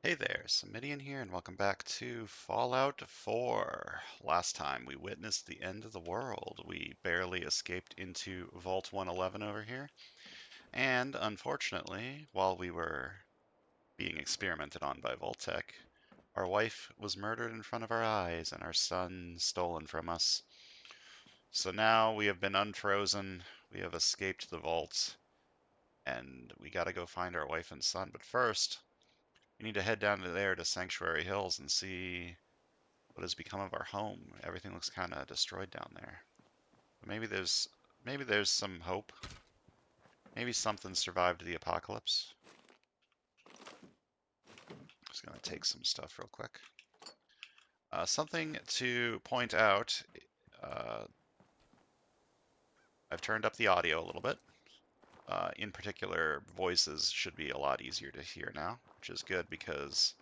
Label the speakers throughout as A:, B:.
A: Hey there, Samitian here, and welcome back to Fallout 4. Last time we witnessed the end of the world. We barely escaped into Vault 111 over here, and unfortunately, while we were being experimented on by Vault-Tec, our wife was murdered in front of our eyes and our son stolen from us. So now we have been unfrozen, we have escaped the vault, and we gotta go find our wife and son. But first, we need to head down to there to Sanctuary Hills and see what has become of our home. Everything looks kind of destroyed down there. But maybe there's some hope. Maybe something survived the apocalypse. Just gonna take some stuff real quick. Something to point out. Uh, I've turned up the audio a little bit. In particular, voices should be a lot easier to hear now, which is good because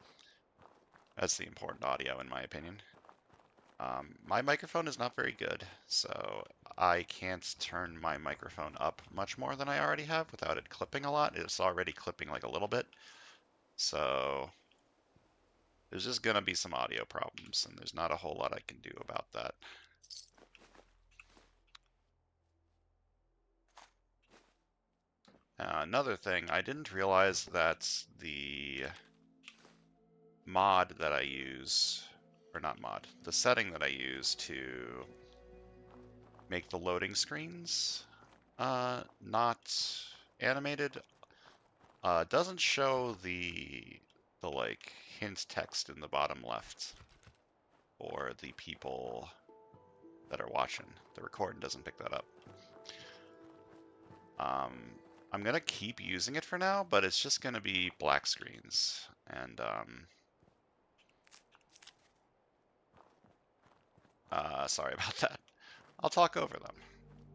A: that's the important audio in my opinion. My microphone is not very good, so I can't turn my microphone up much more than I already have without it clipping a lot. It's already clipping like a little bit, so there's just gonna be some audio problems, and there's not a whole lot I can do about that. Another thing, I didn't realize that the mod that I use, or not mod, the setting that I use to make the loading screens not animated doesn't show the like hint text in the bottom left for the people that are watching. The recording doesn't pick that up. Um, I'm gonna keep using it for now, but it's just gonna be black screens, and sorry about that. I'll talk over them,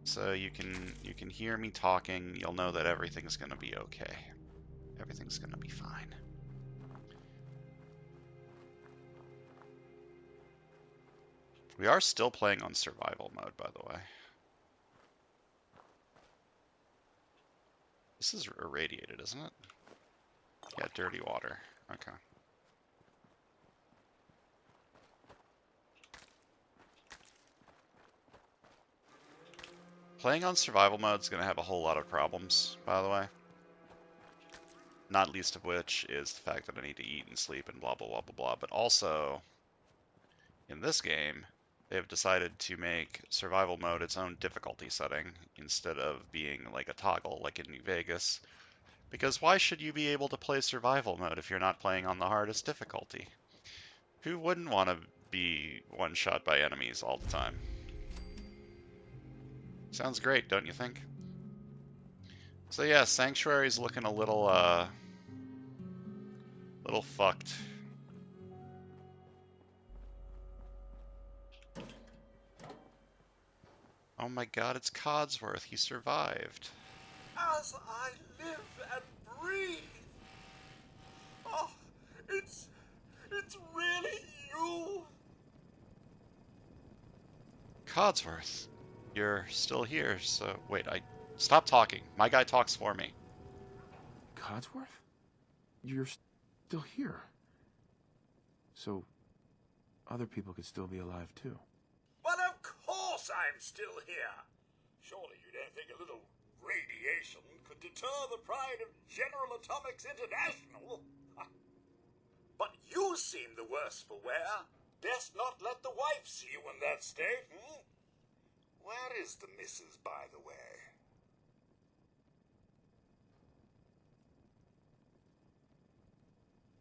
A: so you can hear me talking. You'll know that everything's gonna be okay. Everything's gonna be fine. We are still playing on survival mode, by the way. This is irradiated, isn't it? Yeah, dirty water. Okay. Playing on survival mode is going to have a whole lot of problems, by the way. Not least of which is the fact that I need to eat and sleep and blah, blah, blah, blah, blah. But also, in this game, they have decided to make survival mode its own difficulty setting instead of being like a toggle like in New Vegas. Because why should you be able to play survival mode if you're not playing on the hardest difficulty? Who wouldn't want to be one shot by enemies all the time? Sounds great, don't you think? So yeah, Sanctuary's looking a little fucked. Oh my god, it's Codsworth. He survived.
B: As I live and breathe. Oh, it's it's really you.
A: Codsworth, you're still here, so wait, I stop talking. My guy talks for me.
C: Codsworth? You're still here. So, other people could still be alive too.
B: But of course I'm still here. Surely you don't think a little radiation could deter the pride of General Atomics International? But you seem the worse for wear. Best not let the wife see you in that state, hmm? Where is the missus, by the way?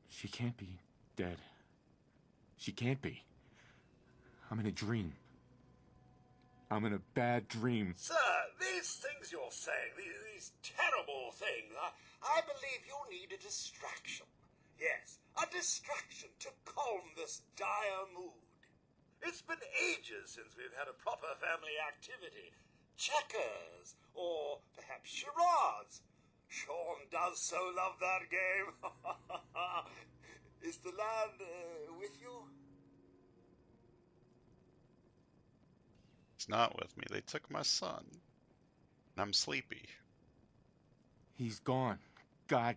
C: She can't be dead. She can't be. I'm in a dream. I'm in a bad dream.
B: Sir, these things you're saying, these terrible things, I believe you need a distraction. Yes, a distraction to calm this dire mood. It's been ages since we've had a proper family activity. Checkers, or perhaps charades. Sean does so love that game. Is the lad with you?
A: He's not with me. They took my son. And I'm sleepy.
C: He's gone. God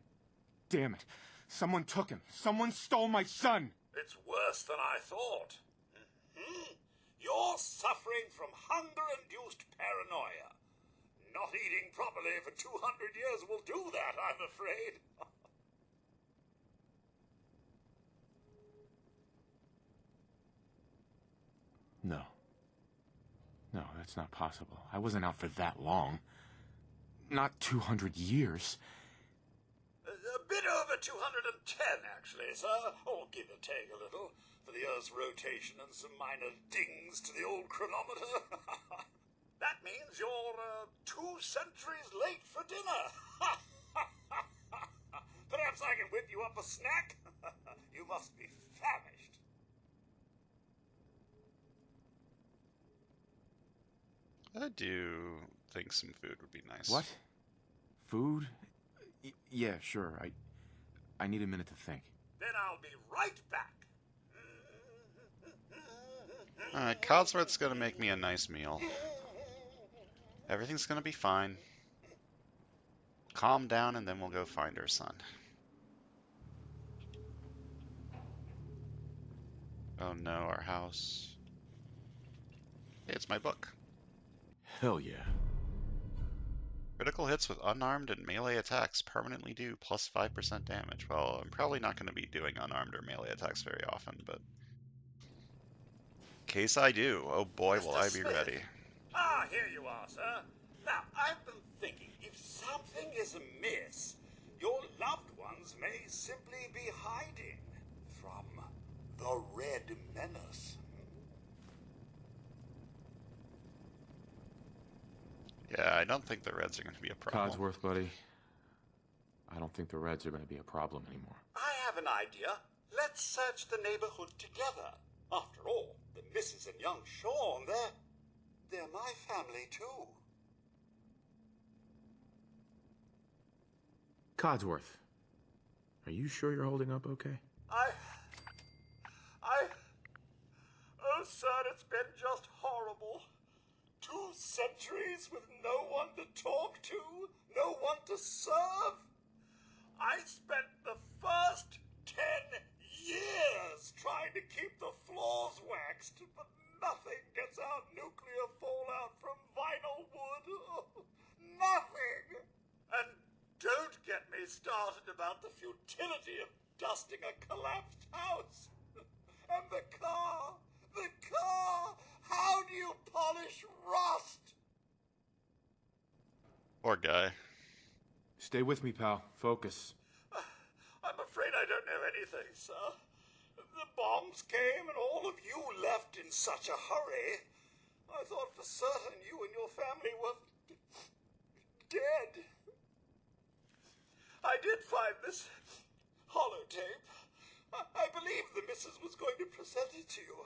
C: damn it. Someone took him. Someone stole my son.
B: It's worse than I thought. You're suffering from hunger-induced paranoia. Not eating properly for 200 years will do that, I'm afraid.
C: No. No, that's not possible. I wasn't out for that long. Not 200 years.
B: A bit over 210, actually, sir. Or give or take a little, for the Earth's rotation and some minor dings to the old chronometer. That means you're 2 centuries late for dinner. Perhaps I can whip you up a snack? You must be famished.
A: I do think some food would be nice.
C: What? Food? Yeah, sure. I need a minute to think.
B: Then I'll be right back.
A: Alright, Codsworth's gonna make me a nice meal. Everything's gonna be fine. Calm down and then we'll go find our son. Oh no, our house. Hey, it's my book.
C: Hell yeah.
A: Critical hits with unarmed and melee attacks permanently do plus 5% damage. Well, I'm probably not going to be doing unarmed or melee attacks very often, but in case I do, oh boy, will
B: Mr.
A: I be
B: Smith.
A: ready.
B: Ah, here you are, sir. Now, I've been thinking, if something is amiss, your loved ones may simply be hiding from the Red Menace.
A: Yeah, I don't think the Reds are going to be a problem.
C: Codsworth, buddy. I don't think the Reds are going to be a problem anymore.
B: I have an idea. Let's search the neighborhood together. After all, the Mrs. and young Sean, they're my family, too.
C: Codsworth, are you sure you're holding up okay?
B: Oh, sir, it's been just horrible. 2 centuries with no one to talk to, no one to serve. I spent the first 10 years trying to keep the floors waxed, but nothing gets out nuclear fallout from vinyl wood. Nothing. And don't get me started about the futility of dusting a collapsed house. And the car. How do you polish rust?
A: Poor guy.
C: Stay with me, pal. Focus.
B: I'm afraid I don't know anything, sir. The bombs came and all of you left in such a hurry. I thought for certain you and your family were dead. I did find this holotape. I believe the missus was going to present it to you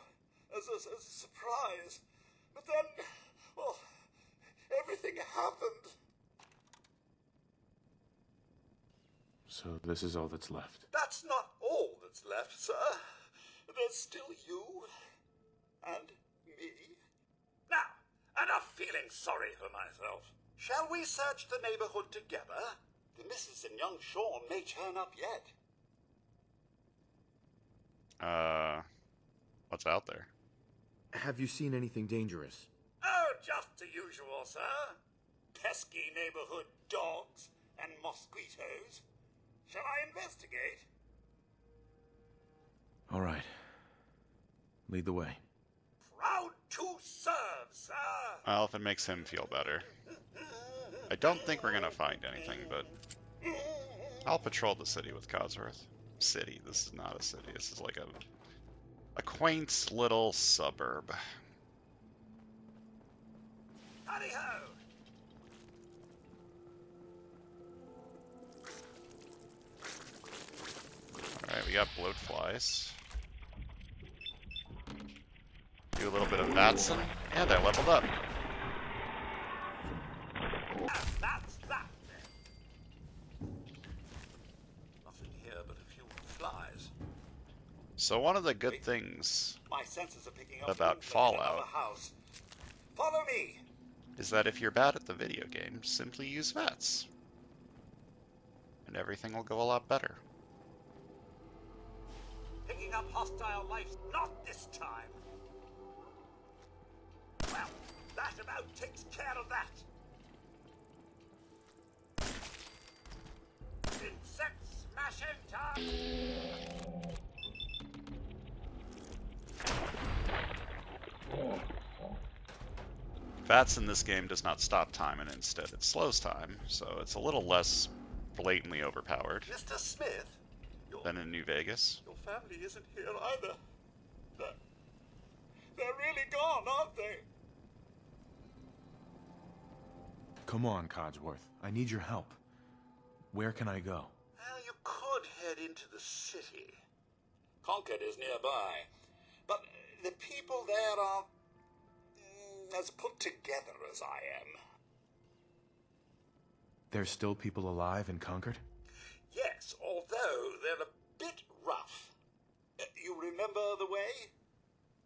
B: as a surprise. But then, well, everything happened.
C: So this is all that's left.
B: That's not all that's left, sir. There's still you and me. Now, enough feeling sorry for myself. Shall we search the neighborhood together? The Mrs. and young Sean may turn up yet.
A: What's out there?
C: Have you seen anything dangerous?
B: Oh, just the usual, sir. Pesky neighborhood dogs and mosquitoes. Shall I investigate?
C: All right. Lead the way.
B: Proud to serve, sir.
A: Well, if it makes him feel better. I don't think we're gonna find anything, but I'll patrol the city with Codsworth. City. This is not a city. This is like a quaint little suburb.
B: Howdy-ho.
A: Alright, we got bloat flies. Do a little bit of Vatson, and I leveled up.
B: That's that then. Nothing here but a few flies.
A: So one of the good things
B: My senses are picking up
A: about
B: movement in another
A: Fallout
B: house. Follow me.
A: is that if you're bad at the video game, simply use VATS. And everything will go a lot better.
B: up hostile life. Not this time. Well, that about takes care of that. Insect smashing time.
A: VATS in this game does not stop time, and instead it slows time, so it's a little less blatantly overpowered
B: Mr. Smith,
A: than in New Vegas.
B: your family isn't here either. They're really gone, aren't they?
D: Come on, Codsworth. I need your help. Where can I go?
B: Well, you could head into the city. Concord is nearby. But the people there are as put together as I am.
D: There's still people alive in Concord?
B: Yes, although they're a bit rough. You remember the way?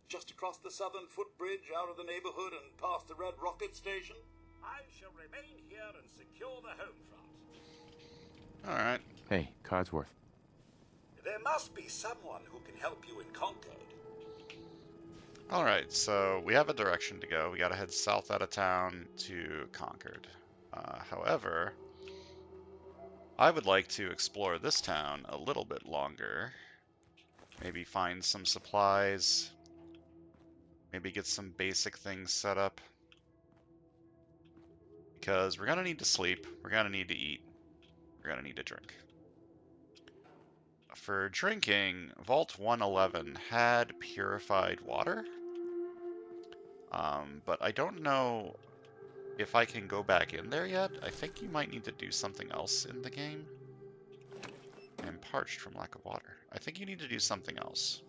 B: Just across the southern footbridge, out of the neighborhood and past the Red Rocket Station? I shall remain here and secure the home front.
A: Alright.
D: Hey, Codsworth.
B: There must be someone who can help you in Concord.
A: Alright, so we have a direction to go. We gotta head south out of town to Concord. However, I would like to explore this town a little bit longer. Maybe find some supplies. Maybe get some basic things set up. Because we're gonna need to sleep, we're gonna need to eat, we're gonna need to drink. For drinking, Vault 111 had purified water. But I don't know if I can go back in there yet. I think you might need to do something else in the game. I'm parched from lack of water. I think you need to do something else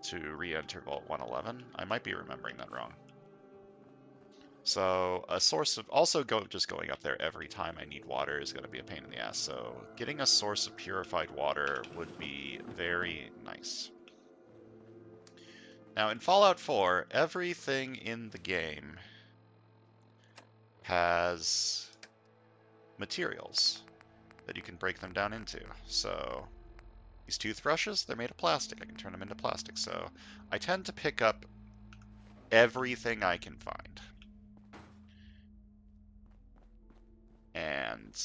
A: to re-enter Vault 111. I might be remembering that wrong. So a source of just going up there every time I need water is going to be a pain in the ass. So getting a source of purified water would be very nice. Now in Fallout 4, everything in the game has materials that you can break them down into. So these toothbrushes, they're made of plastic. I can turn them into plastic. So I tend to pick up everything I can find. And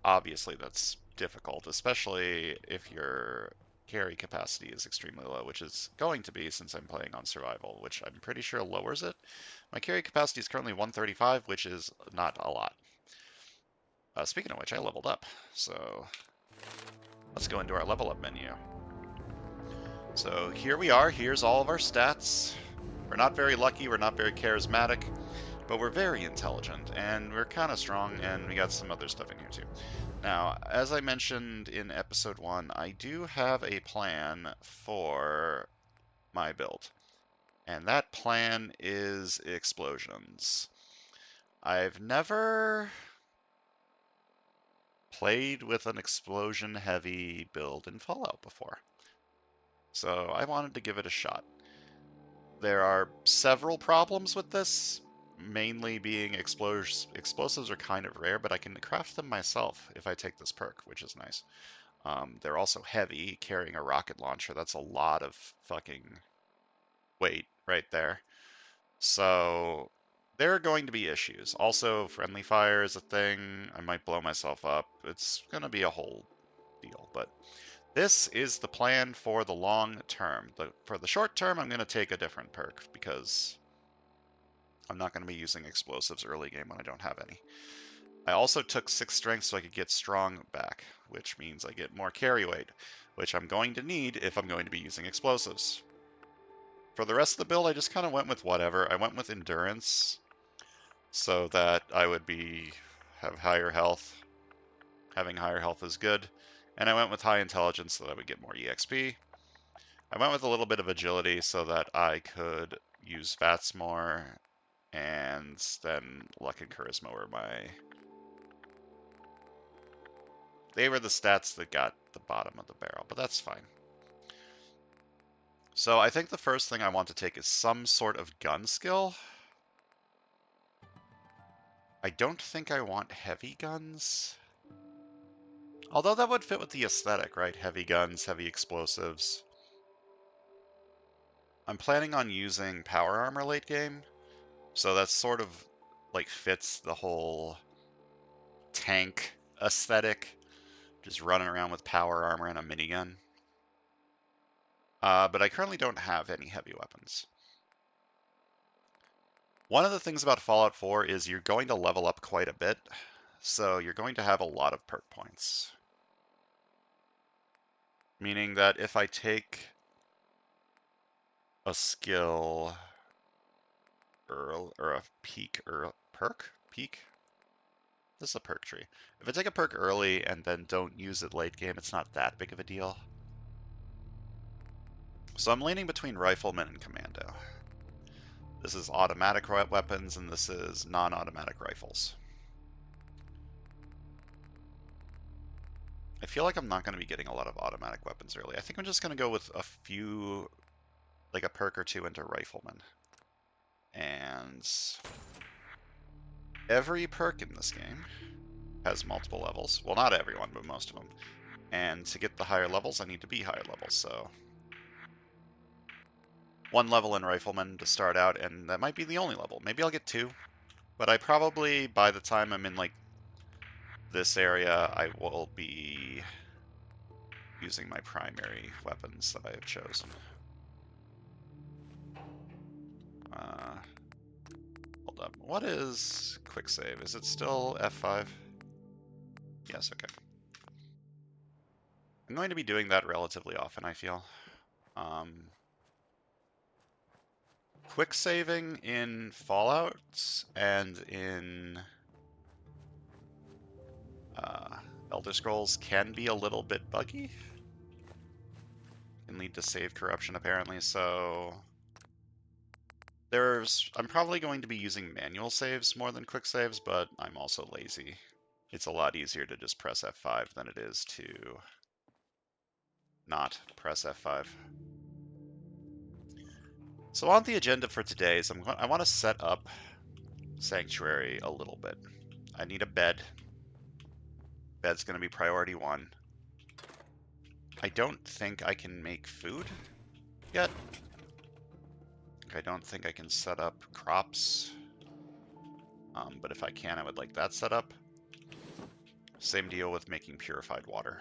A: obviously that's difficult, especially if your carry capacity is extremely low, which is going to be since I'm playing on survival, which I'm pretty sure lowers it. My carry capacity is currently 135, which is not a lot. Speaking of which, I leveled up, so let's go into our level up menu. So here we are, here's all of our stats. We're not very lucky, we're not very charismatic, but we're very intelligent, and we're kind of strong, and we got some other stuff in here too. Now, as I mentioned in episode 1, I do have a plan for my build, and that plan is explosions. I've never played with an explosion-heavy build in Fallout before, so I wanted to give it a shot. There are several problems with this, mainly being explosives are kind of rare, but I can craft them myself if I take this perk, which is nice. They're also heavy, carrying a rocket launcher. That's a lot of fucking weight right there. So there are going to be issues. Also, friendly fire is a thing. I might blow myself up. It's going to be a whole deal, but this is the plan for the long term. For the short term, I'm going to take a different perk because I'm not going to be using explosives early game when I don't have any. I also took 6 strength so I could get strong back, which means I get more carry weight, which I'm going to need if I'm going to be using explosives. For the rest of the build, I just kind of went with whatever. I went with endurance so that I would have higher health. Having higher health is good. And I went with high intelligence so that I would get more EXP. I went with a little bit of agility so that I could use VATS more, and then luck and charisma were they were the stats that got the bottom of the barrel, but that's fine. So I think the first thing I want to take is some sort of gun skill. I don't think I want heavy guns. Although that would fit with the aesthetic, right? Heavy guns, heavy explosives. I'm planning on using power armor late game, so that's sort of like fits the whole tank aesthetic, just running around with power armor and a minigun. But I currently don't have any heavy weapons. One of the things about Fallout 4 is you're going to level up quite a bit, so you're going to have a lot of perk points. Meaning that if I take a skill or a peak or perk? Peak? This is a perk tree. If I take a perk early and then don't use it late game, it's not that big of a deal. So I'm leaning between rifleman and commando. This is automatic weapons and this is non-automatic rifles. I feel like I'm not going to be getting a lot of automatic weapons early. I think I'm just going to go with a few, like a perk or two into rifleman. And every perk in this game has multiple levels. Well, not everyone, but most of them. And to get the higher levels, I need to be higher levels, so one level in Rifleman to start out, and that might be the only level. Maybe I'll get two, but I probably, by the time I'm in, like, this area, I will be using my primary weapons that I have chosen. Hold up. What is quick save? Is it still F5? Yes, okay. I'm going to be doing that relatively often, I feel. Quick saving in Fallout and in Elder Scrolls can be a little bit buggy. Can lead to save corruption apparently, so I'm probably going to be using manual saves more than quick saves, but I'm also lazy. It's a lot easier to just press F5 than it is to not press F5. So on the agenda for today is I want to set up Sanctuary a little bit. I need a bed. Bed's going to be priority 1. I don't think I can make food yet. I don't think I can set up crops. But if I can, I would like that set up. Same deal with making purified water.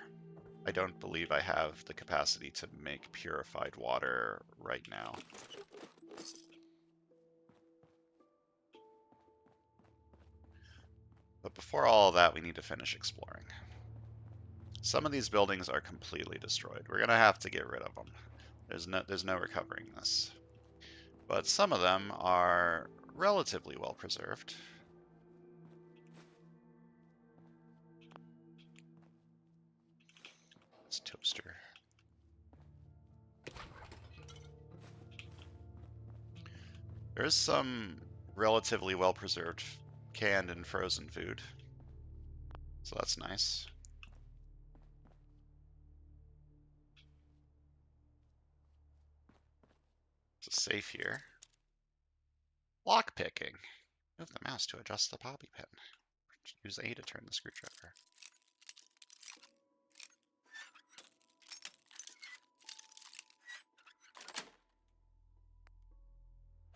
A: I don't believe I have the capacity to make purified water right now. But before all of that, we need to finish exploring. Some of these buildings are completely destroyed. We're gonna have to get rid of them. There's no recovering this. But some of them are relatively well preserved. This toaster. There is some relatively well preserved canned and frozen food. So that's nice. It's a safe here. Lock picking. Move the mouse to adjust the bobby pin. Use A to turn the screwdriver.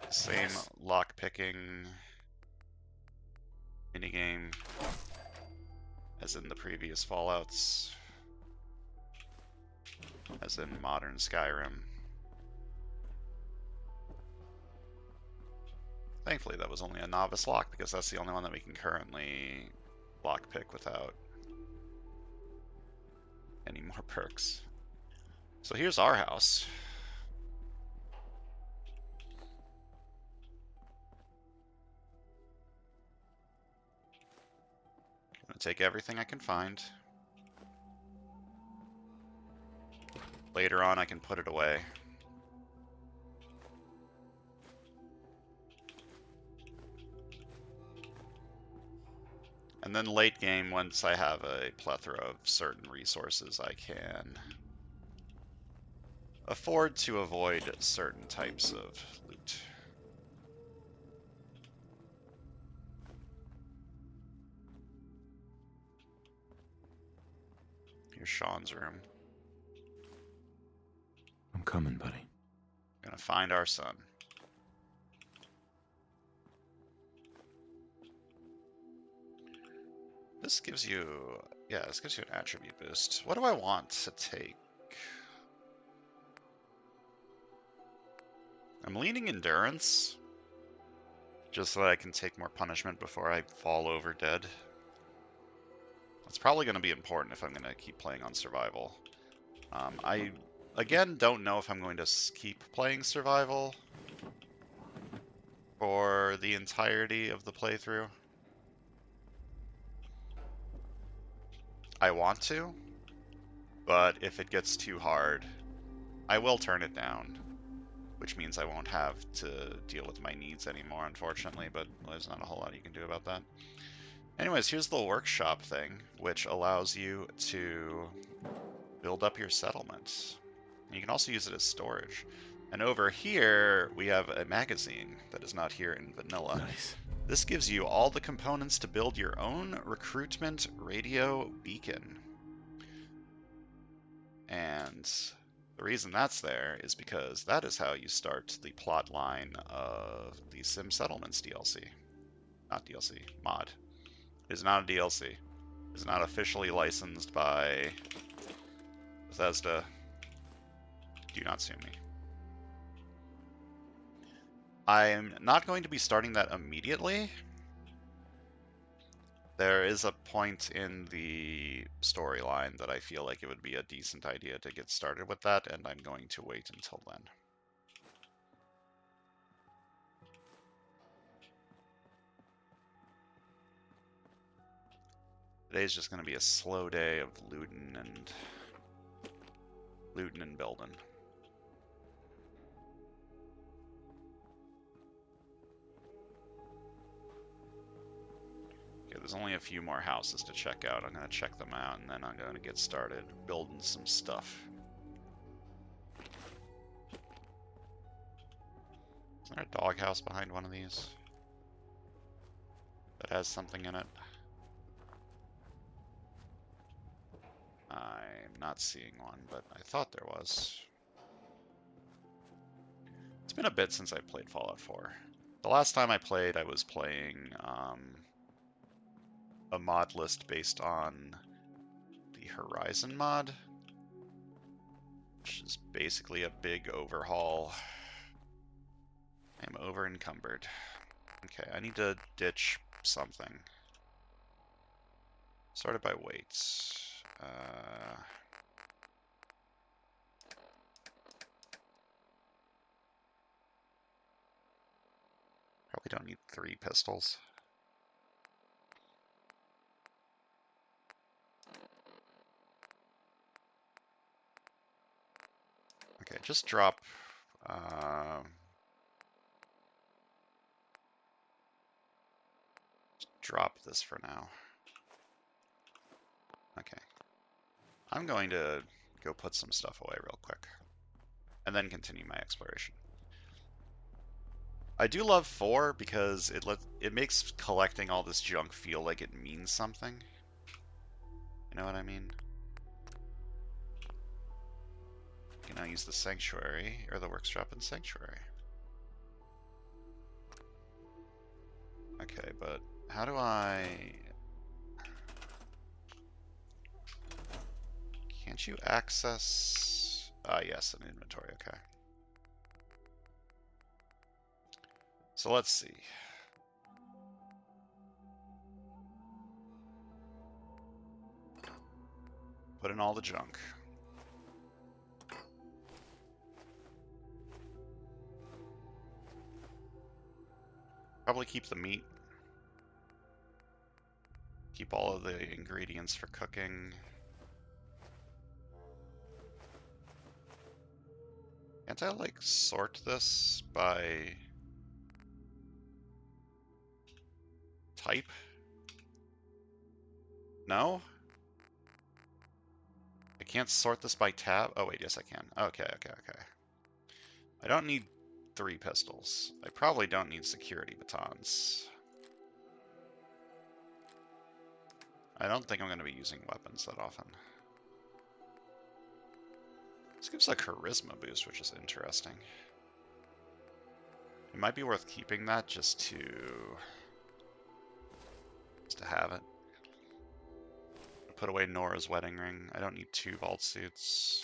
A: Same lock picking minigame as in the previous Fallouts, as in modern Skyrim. Thankfully that was only a novice lock because that's the only one that we can currently lockpick without any more perks. So here's our house. I'm gonna take everything I can find. Later on I can put it away. And then late game, once I have a plethora of certain resources, I can afford to avoid certain types of loot. Sean's room.
D: I'm coming, buddy.
A: Gonna find our son. This gives you, yeah, this gives you an attribute boost. What do I want to take? I'm leaning endurance, just so that I can take more punishment before I fall over dead. That's probably going to be important if I'm going to keep playing on survival. I, again, don't know if I'm going to keep playing survival for the entirety of the playthrough. I want to, but if it gets too hard, I will turn it down, which means I won't have to deal with my needs anymore, unfortunately, but there's not a whole lot you can do about that. Anyways, here's the workshop thing, which allows you to build up your settlements. You can also use it as storage. And over here, we have a magazine that is not here in vanilla.
D: Nice.
A: This gives you all the components to build your own recruitment radio beacon. And the reason that's there is because that is how you start the plot line of the Sim Settlements DLC. Not DLC, mod. It is not a DLC. It is not officially licensed by Bethesda. Do not sue me. I'm not going to be starting that immediately. There is a point in the storyline that I feel like it would be a decent idea to get started with that, and I'm going to wait until then. Today's just going to be a slow day of looting and building. Okay, there's only a few more houses to check out. I'm going to check them out, and then I'm going to get started building some stuff. Is there a doghouse behind one of these that has something in it? I'm not seeing one, but I thought there was. It's been a bit since I played Fallout 4. The last time I played, I was playing a mod list based on the Horizon mod, which is basically a big overhaul. I'm over encumbered. Okay, I need to ditch something. Sorted by weights. Probably don't need 3 pistols. Okay, just drop this for now. Okay. I'm going to go put some stuff away real quick, and then continue my exploration. I do love 4 because it makes collecting all this junk feel like it means something. You know what I mean? You can now use the Sanctuary, or the Workshop in Sanctuary. Okay, but how do I... Can't you access... Ah, yes, an inventory, okay. So let's see. Put in all the junk. Probably keep the meat. Keep all of the ingredients for cooking. Can't I, like, sort this by type? No? I can't sort this by tab? Oh, wait, yes, I can. Okay. I don't need 3 pistols. I probably don't need security batons. I don't think I'm going to be using weapons that often. This gives a charisma boost, which is interesting. It might be worth keeping that just to have it. Put away Nora's wedding ring. I don't need 2 vault suits.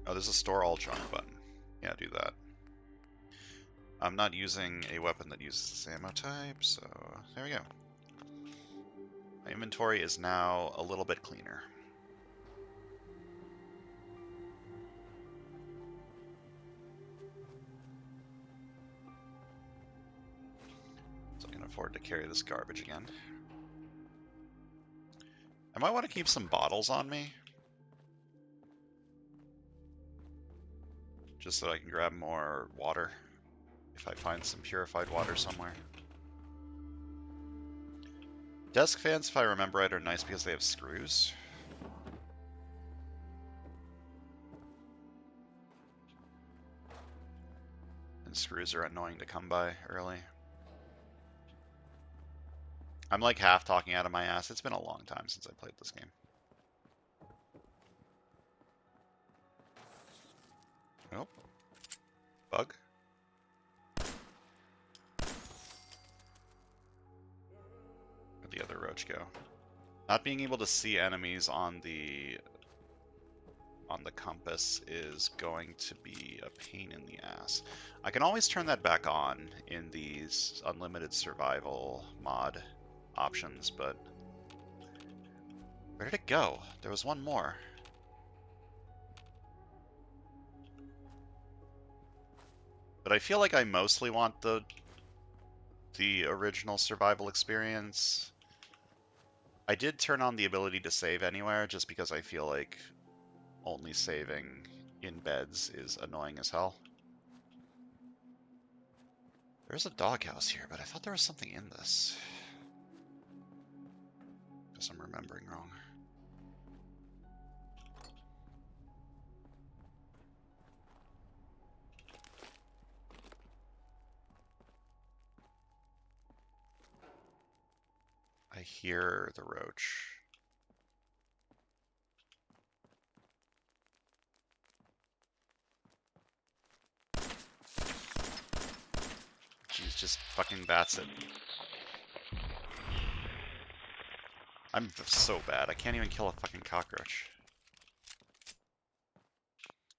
A: Oh, there's a store all junk button. Yeah, do that. I'm not using a weapon that uses this ammo type, so there we go. My inventory is now a little bit cleaner. So I can afford to carry this garbage again. I might want to keep some bottles on me, just so I can grab more water if I find some purified water somewhere. Desk fans, if I remember right, are nice because they have screws. And screws are annoying to come by early. I'm like half talking out of my ass. It's been a long time since I played this game. Nope. Bug. Where'd the other roach go? Not being able to see enemies on the compass is going to be a pain in the ass. I can always turn that back on in these unlimited survival mod options, but where did it go? There was one more. But I feel like I mostly want the original survival experience. I did turn on the ability to save anywhere just because I feel like only saving in beds is annoying as hell. There's a doghouse here, but I thought there was something in this. Guess I'm remembering wrong. I hear the roach. Jeez, just fucking bats it. I'm so bad. I can't even kill a fucking cockroach.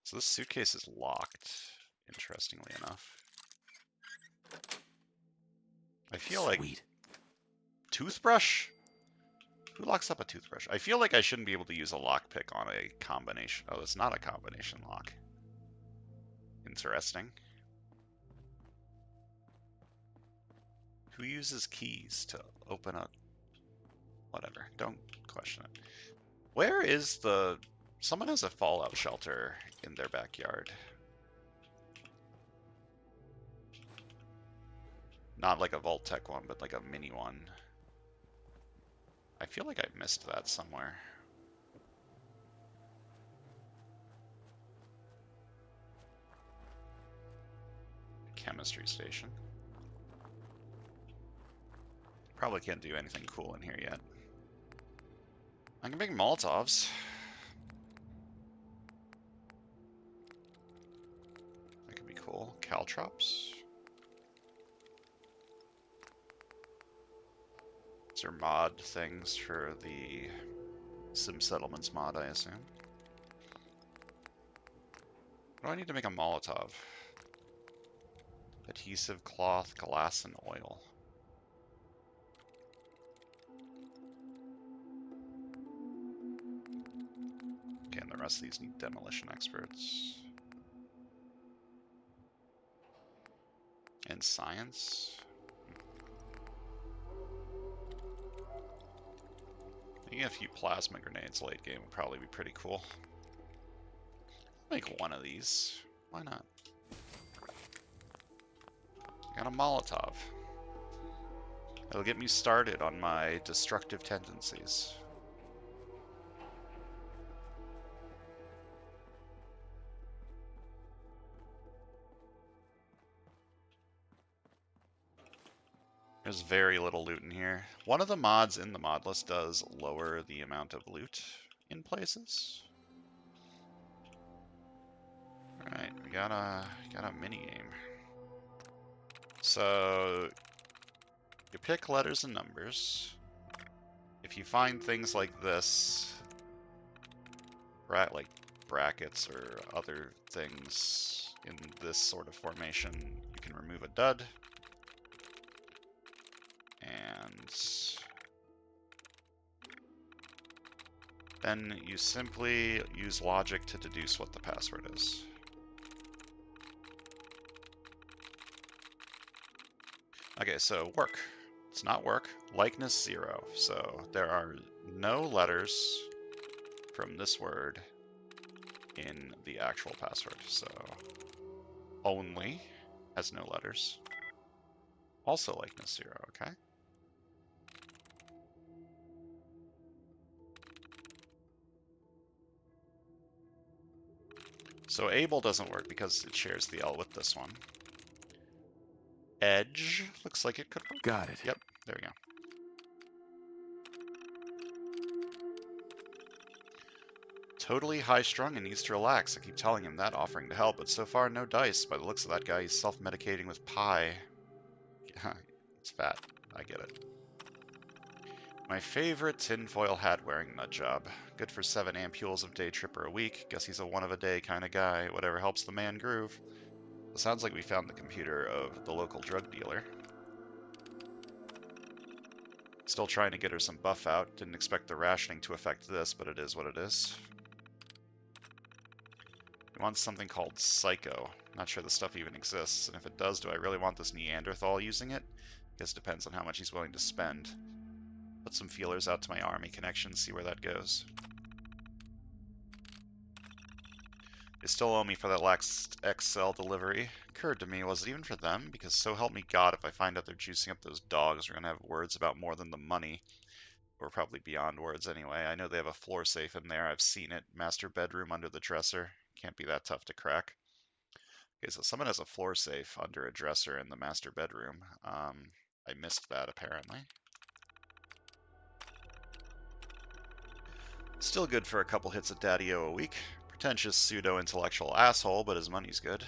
A: So this suitcase is locked, interestingly enough. I feel like...
C: Sweet.
A: Toothbrush? Who locks up a toothbrush? I feel like I shouldn't be able to use a lockpick on a combination. Oh, it's not a combination lock. Interesting. Who uses keys to open up? Whatever. Don't question it. Where is the... Someone has a fallout shelter in their backyard. Not like a Vault-Tec one, but like a mini one. I feel like I missed that somewhere. Chemistry station. Probably can't do anything cool in here yet. I can make Molotovs. That could be cool. Caltrops. These are mod things for the Sim Settlements mod, I assume. What do I need to make a Molotov? Adhesive, cloth, glass, and oil. Okay, and the rest of these need demolition experts. And science. Making a few plasma grenades late game would probably be pretty cool. Make one of these. Why not? Got a Molotov. It'll get me started on my destructive tendencies. There's very little loot in here. One of the mods in the mod list does lower the amount of loot in places. Alright, we got a mini game. So you pick letters and numbers. If you find things like this, like brackets or other things in this sort of formation, you can remove a dud. And then you simply use logic to deduce what the password is. Okay, so work. It's not work. Likeness 0. So there are no letters from this word in the actual password. So only has no letters. Also likeness 0, okay? So able doesn't work because it shares the L with this one. Edge looks like it could work.
C: Got it.
A: Yep, there we go. Totally high-strung and needs to relax. I keep telling him that, offering to help, but so far no dice. By the looks of that guy, he's self-medicating with pie. Yeah, it's fat. I get it. My favorite tinfoil hat-wearing nutjob. Good for 7 ampules of day tripper a week. Guess he's a one-of-a-day kind of guy. Whatever helps the man groove. It sounds like we found the computer of the local drug dealer. Still trying to get her some buff out. Didn't expect the rationing to affect this, but it is what it is. We want something called Psycho. Not sure the stuff even exists, and if it does, do I really want this Neanderthal using it? Guess it depends on how much he's willing to spend. Put some feelers out to my army connections, see where that goes. They still owe me for that last XL delivery. Occurred to me, was it even for them? Because so help me God, if I find out they're juicing up those dogs, we're gonna have words about more than the money. Or probably beyond words anyway. I know they have a floor safe in there, I've seen it. Master bedroom under the dresser. Can't be that tough to crack. Okay, so someone has a floor safe under a dresser in the master bedroom. I missed that apparently. Still good for a couple hits of Daddy-O a week. Pretentious pseudo-intellectual asshole, but his money's good.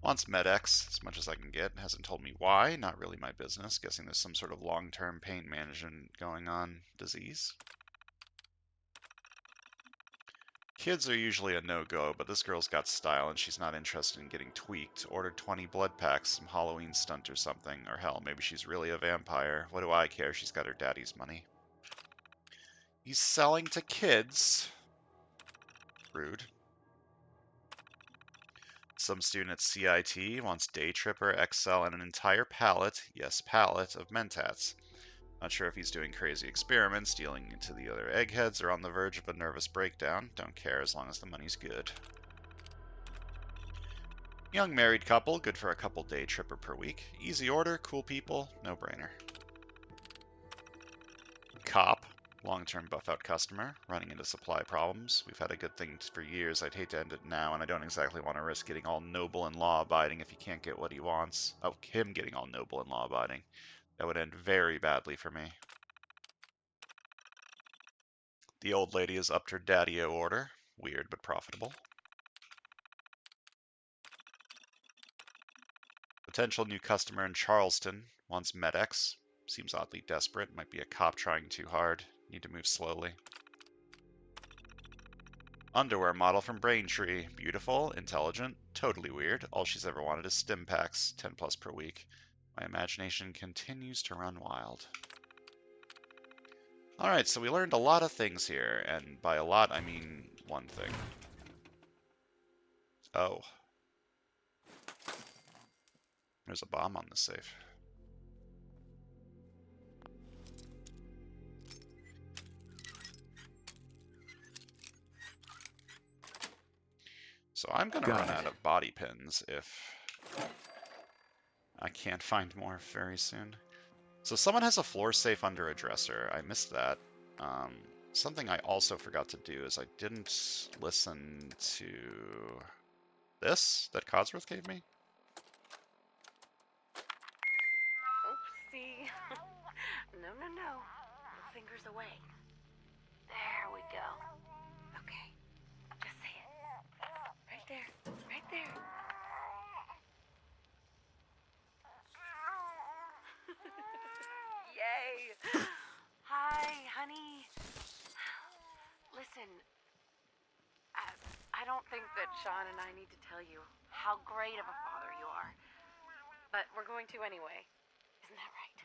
A: Wants MedX, as much as I can get. Hasn't told me why, not really my business. Guessing there's some sort of long-term pain management going on. Disease? Kids are usually a no-go, but this girl's got style and she's not interested in getting tweaked. Ordered 20 blood packs, some Halloween stunt or something. Or hell, maybe she's really a vampire. What do I care? She's got her daddy's money. He's selling to kids. Rude. Some student at CIT wants Day Tripper, XL, and an entire pallet, yes pallet, of Mentats. Not sure if he's doing crazy experiments, dealing into the other eggheads, or on the verge of a nervous breakdown. Don't care as long as the money's good. Young married couple, good for a couple Day Tripper per week. Easy order, cool people, no brainer. Cop, long-term buff-out customer, running into supply problems. We've had a good thing for years. I'd hate to end it now, and I don't exactly want to risk getting all noble and law-abiding if he can't get what he wants. Oh, him getting all noble and law-abiding. That would end very badly for me. The old lady has upped her daddy-o order. Weird, but profitable. Potential new customer in Charleston wants MedX. Seems oddly desperate. Might be a cop trying too hard. Need to move slowly. Underwear model from Braintree. Beautiful, intelligent, totally weird. All she's ever wanted is stim packs, 10 plus per week. My imagination continues to run wild. Alright, so we learned a lot of things here, and by a lot I mean one thing. Oh. There's a bomb on the safe. So I'm gonna run out of body pins if I can't find more very soon. So someone has a floor safe under a dresser. I missed that. Something I also forgot to do is I didn't listen to this that Codsworth gave me.
E: No, no, no. Little fingers away. There we go. Okay. Just say it. Right there. Right there. Yay! Hi, honey. Listen, I don't think that Sean and I need to tell you how great of a father you are. But we're going to anyway. Isn't that right?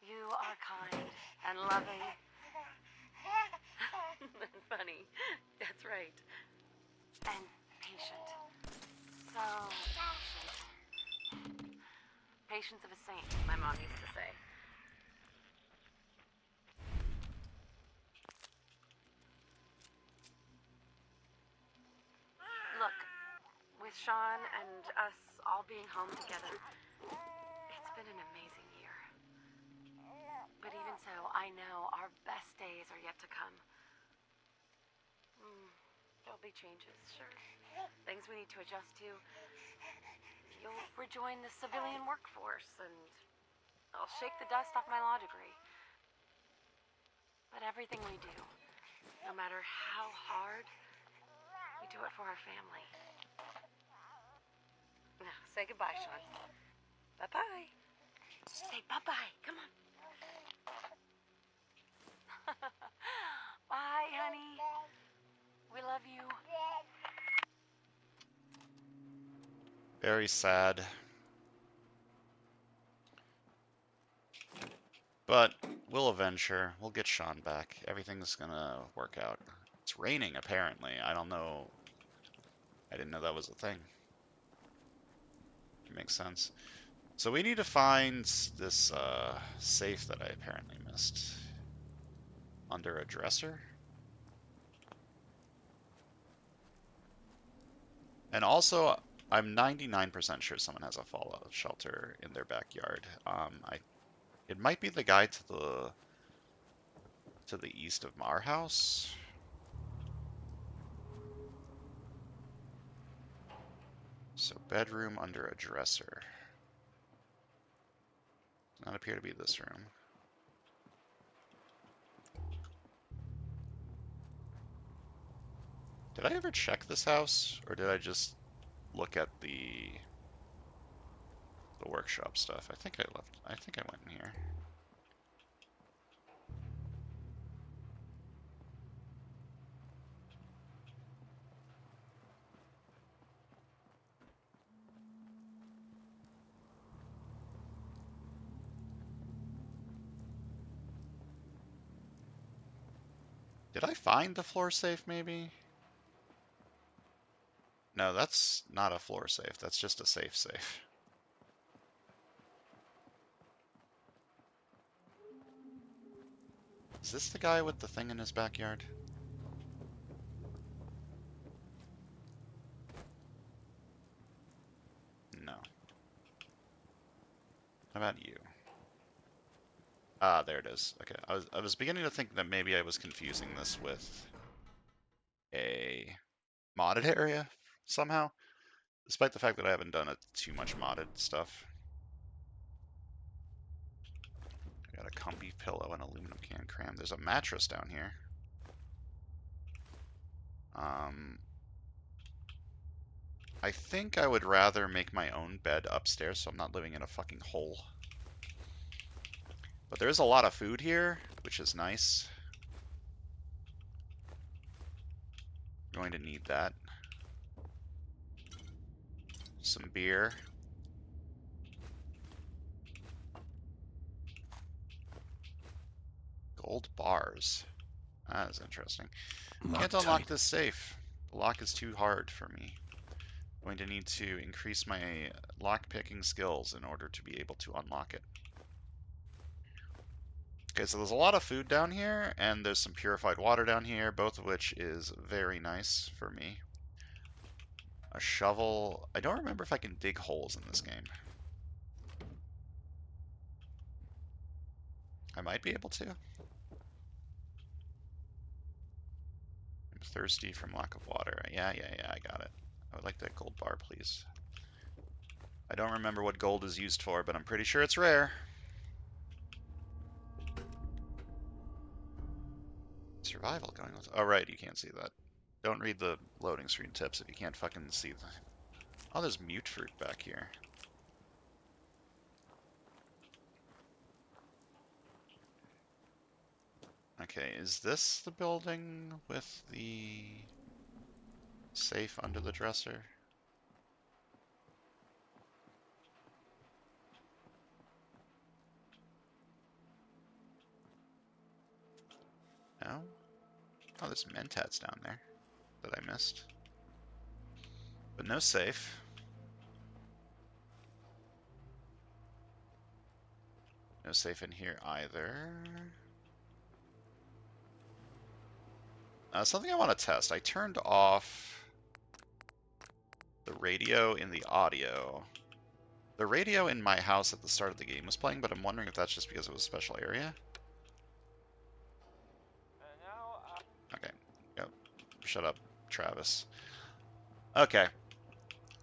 E: You are kind and loving and funny. That's right. And patient. So patient. Patience of a saint, my mom used to say. Look, with Sean and us all being home together, it's been an amazing year. But even so, I know our best days are yet to come. There'll be changes, sure. Things we need to adjust to. You'll rejoin the civilian workforce, and I'll shake the dust off my law degree. But everything we do, no matter how hard, we do it for our family. Now, say goodbye, Sean. Bye-bye. Say bye-bye. Come on. Bye, honey. We love you.
A: Very sad. But we'll avenge her. We'll get Sean back. Everything's gonna work out. It's raining, apparently. I don't know. I didn't know that was a thing. It makes sense. So we need to find this safe that I apparently missed. Under a dresser? And also, I'm 99% sure someone has a fallout shelter in their backyard. It might be the guy to the east of our house. So bedroom under a dresser. Does not appear to be this room. Did I ever check this house, or did I just look at the workshop stuff? I think I went in here. Did I find the floor safe, maybe? No, that's not a floor safe. That's just a safe. Is this the guy with the thing in his backyard? No. How about you? Ah, there it is. Okay, I was beginning to think that maybe I was confusing this with a modded area somehow, despite the fact that I haven't done too much modded stuff. I got a comfy pillow and aluminum can cram. There's a mattress down here. I think I would rather make my own bed upstairs so I'm not living in a fucking hole. But there is a lot of food here, which is nice. I'm going to need that. Some beer. Gold bars. That is interesting. Can't unlock this safe. The lock is too hard for me. I'm going to need to increase my lock-picking skills in order to be able to unlock it. Okay, so there's a lot of food down here, and there's some purified water down here, both of which is very nice for me. A shovel. I don't remember if I can dig holes in this game. I might be able to. I'm thirsty from lack of water. Yeah, I got it. I would like that gold bar, please. I don't remember what gold is used for, but I'm pretty sure it's rare. survival going with. Oh, right, you can't see that. Don't read the loading screen tips if you can't fucking see the. Oh, there's mute fruit back here. Okay, is this the building with the safe under the dresser? No? Oh, there's mentats down there that I missed. But no safe. No safe in here either. Something I want to test. I turned off the radio in the audio. The radio in my house at the start of the game was playing, but I'm wondering if that's just because it was a special area. Okay. Yep. Shut up, Travis. Okay.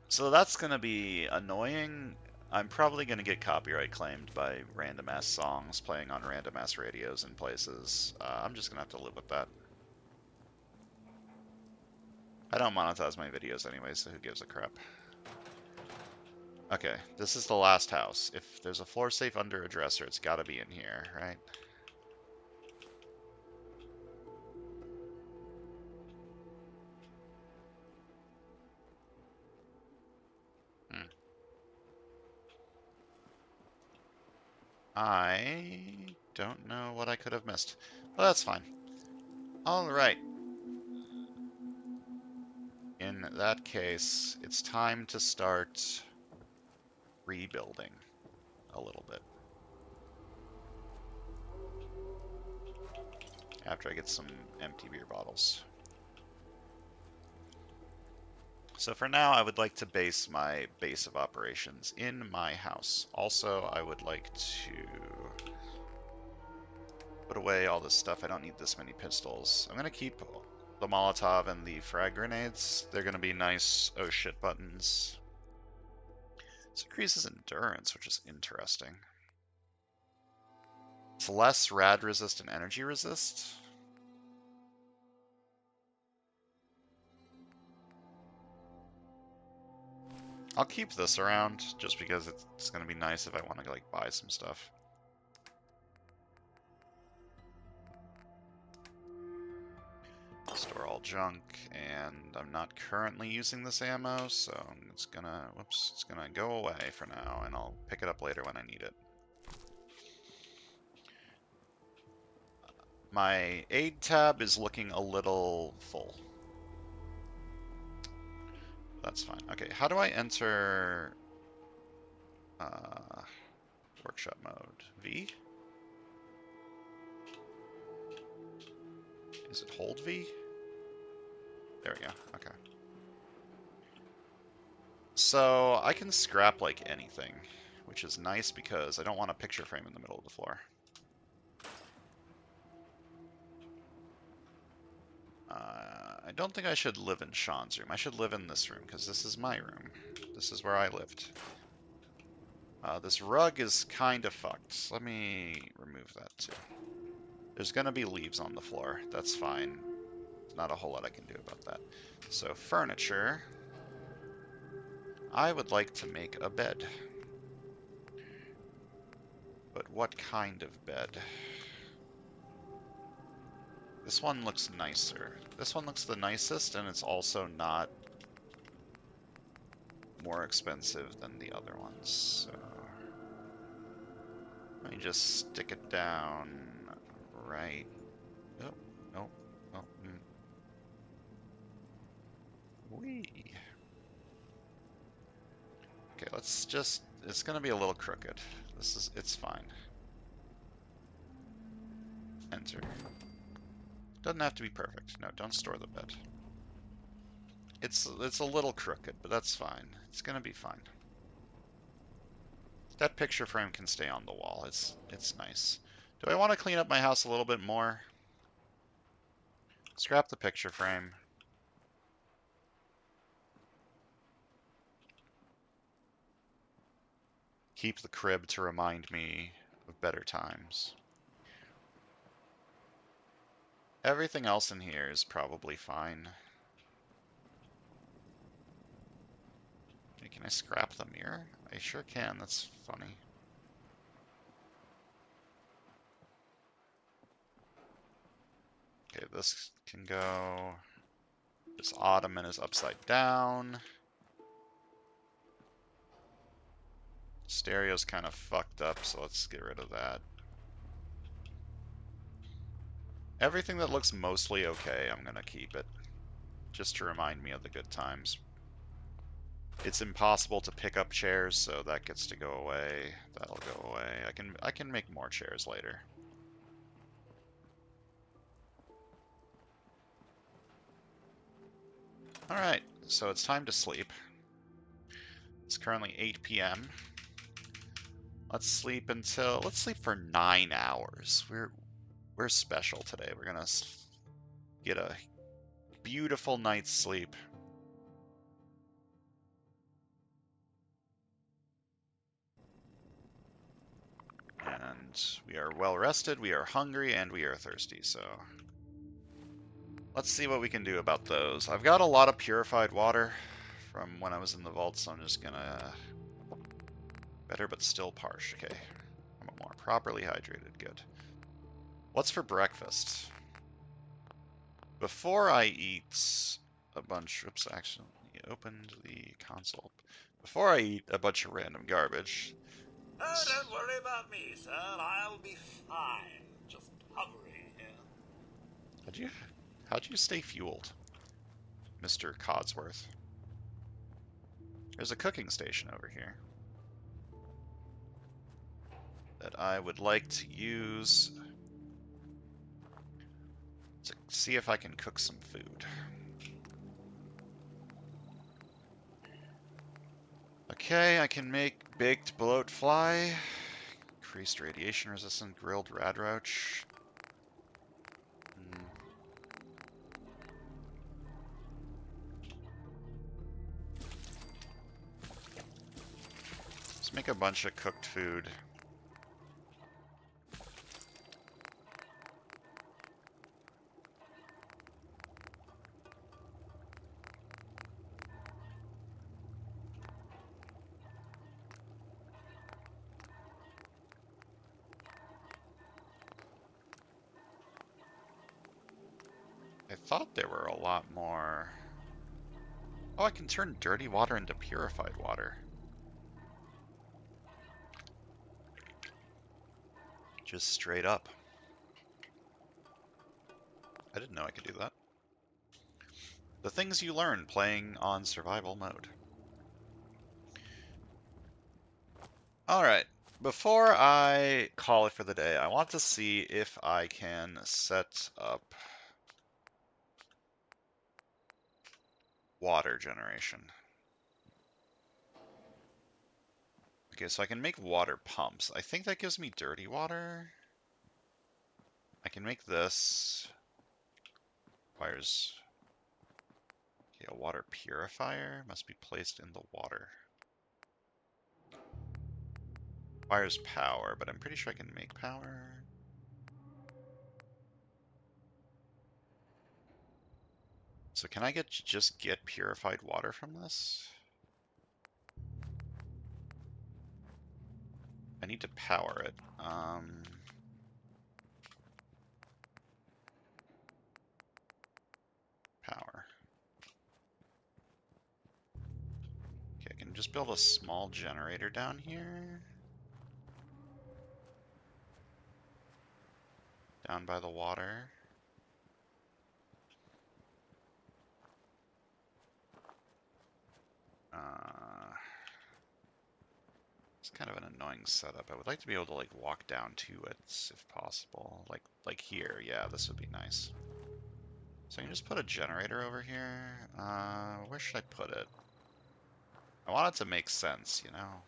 A: So that's going to be annoying. I'm probably going to get copyright claimed by random ass songs playing on random ass radios in places. I'm just going to have to live with that. I don't monetize my videos anyway, so who gives a crap? Okay, this is the last house. If there's a floor safe under a dresser, it's got to be in here, right? Hmm. I don't know what I could have missed. Well, that's fine. All right. In that case, it's time to start rebuilding a little bit. After I get some empty beer bottles. So for now, I would like to base my base of operations in my house. Also, I would like to put away all this stuff. I don't need this many pistols. I'm going to keep the Molotov and the frag grenades. They're going to be nice oh shit buttons. This increases endurance, which is interesting. It's less rad resist and energy resist. I'll keep this around just because it's going to be nice if I want to like buy some stuff. Store all junk, and I'm not currently using this ammo, so it's gonna, whoops, it's gonna go away for now, and I'll pick it up later when I need it. My aid tab is looking a little full. That's fine. Okay, how do I enter workshop mode? V? Is it hold V? There we go, okay. So I can scrap like anything, which is nice because I don't want a picture frame in the middle of the floor. I don't think I should live in Sean's room. I should live in this room because this is my room. This is where I lived. This rug is kind of fucked. Let me remove that too. There's gonna be leaves on the floor. That's fine. There's not a whole lot I can do about that. So furniture. I would like to make a bed. But what kind of bed? This one looks nicer. This one looks the nicest, and it's also not more expensive than the other ones. So let me just stick it down right. Oh, no, oh, Wee. Okay, let's just. It's gonna be a little crooked. It's fine. Enter. Doesn't have to be perfect. No, don't store the bed. It's a little crooked, but that's fine. It's gonna be fine. That picture frame can stay on the wall. It's nice. Do I want to clean up my house a little bit more? Scrap the picture frame. Keep the crib to remind me of better times. Everything else in here is probably fine. Hey, can I scrap the mirror? I sure can, that's funny. Okay, this can go. This ottoman is upside down. Stereo's kind of fucked up, so let's get rid of that. Everything that looks mostly okay, I'm gonna keep it. Just to remind me of the good times. It's impossible to pick up chairs, so that gets to go away. That'll go away. I can make more chairs later. Alright, so it's time to sleep. It's currently 8 p.m. Let's sleep for 9 hours. We're special today. We're gonna get a beautiful night's sleep. And we are well rested, we are hungry, and we are thirsty, so let's see what we can do about those. I've got a lot of purified water from when I was in the vault, so I'm just gonna... Better but still parched. Okay. I'm more properly hydrated. Good. What's for breakfast? Before I eat a bunch... Oops, I accidentally opened the console. Before I eat a bunch of random garbage...
B: Oh, don't worry about me, sir. I'll be fine. Just hovering here.
A: How'd you stay fueled, Mr. Codsworth? There's a cooking station over here that I would like to use to see if I can cook some food. Okay, I can make baked bloat fly, increased radiation resistant grilled radroach. Let's make a bunch of cooked food. I thought there were a lot more. Oh, I can turn dirty water into purified water. Just straight up. I didn't know I could do that. The things you learn playing on survival mode. Alright, before I call it for the day, I want to see if I can set up water generation. Okay, so I can make water pumps. I think that gives me dirty water. I can make this. Requires... Okay, a water purifier must be placed in the water. Requires power, but I'm pretty sure I can make power. So can I just get purified water from this? I need to power it. Power. Okay, I can just build a small generator down here. Down by the water. It's kind of an annoying setup. I would like to be able to like walk down to it if possible. Like here, yeah, this would be nice. So I can just put a generator over here. Where should I put it? I want it to make sense, you know?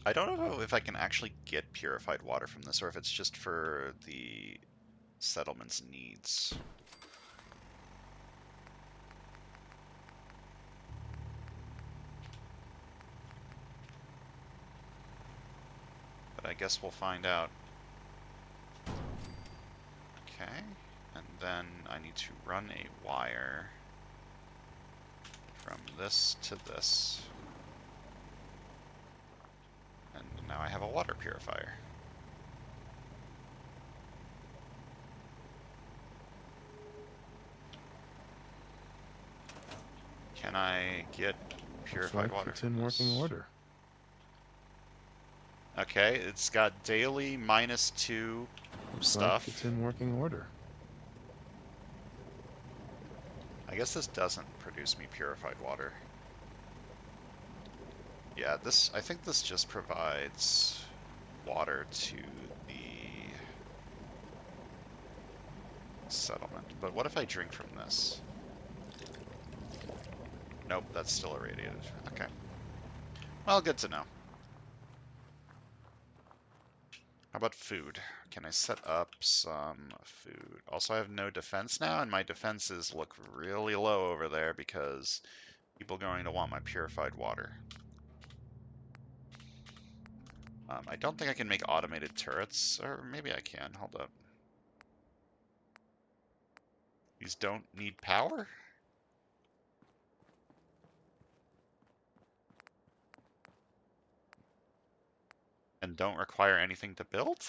A: I don't know if I can actually get purified water from this or if it's just for the settlement's needs. But I guess we'll find out. Okay, and then I need to run a wire from this to this. And now I have a water purifier. Can I get
D: Looks
A: purified
D: like
A: water
D: it's
A: from
D: in working
A: this?
D: order.
A: Okay, it's got daily -2
D: Looks like it's
A: stuff.
D: in working order.
A: I guess this doesn't produce me purified water. Yeah, I think this just provides water to the settlement. But what if I drink from this? Nope, that's still irradiated. Okay. Well, good to know. How about food? Can I set up some food? Also, I have no defense now, and my defenses look really low over there because people are going to want my purified water. I don't think I can make automated turrets, or maybe I can. Hold up. These don't need power? And don't require anything to build?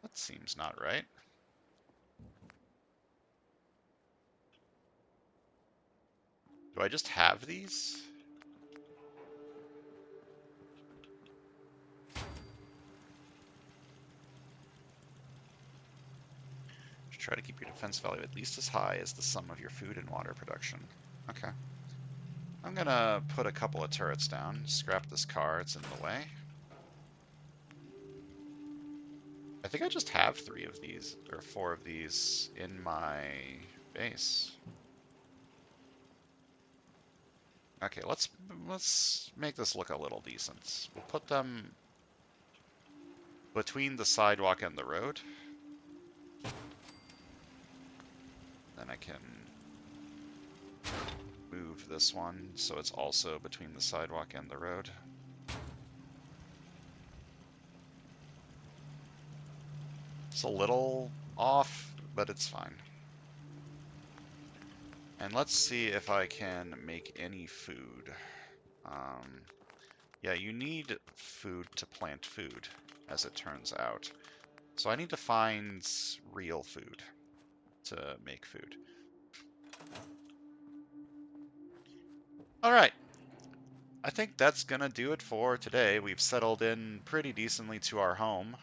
A: That seems not right. Do I just have these? Try to keep your defense value at least as high as the sum of your food and water production. Okay. I'm gonna put a couple of turrets down. Scrap this car, it's in the way. I think I just have 3 of these, or 4 of these, in my base. Okay, let's make this look a little decent. We'll put them between the sidewalk and the road. Then I can move this one so it's also between the sidewalk and the road. It's a little off, but it's fine. And let's see if I can make any food. Yeah, you need food to plant food, as it turns out. So I need to find real food to make food. All right. I think that's gonna do it for today. We've settled in pretty decently to our home.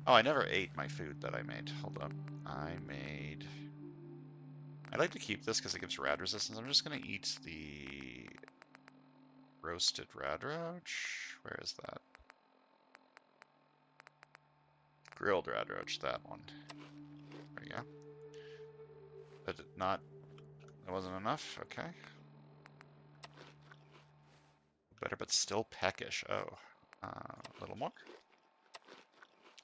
A: Oh, I never ate my food that I made. Hold up. I'd like to keep this because it gives rad resistance. I'm just gonna eat the roasted rad roach. Where is that? Grilled rad roach, that one. There we go. That wasn't enough? Okay. Better, but still peckish. Oh. A little more?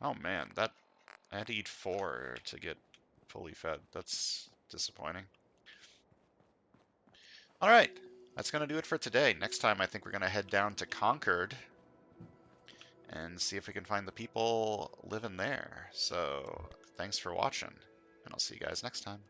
A: Oh man, I had to eat 4 to get fully fed. That's disappointing. All right, that's going to do it for today. Next time, I think we're going to head down to Concord and see if we can find the people living there. So thanks for watching, and I'll see you guys next time.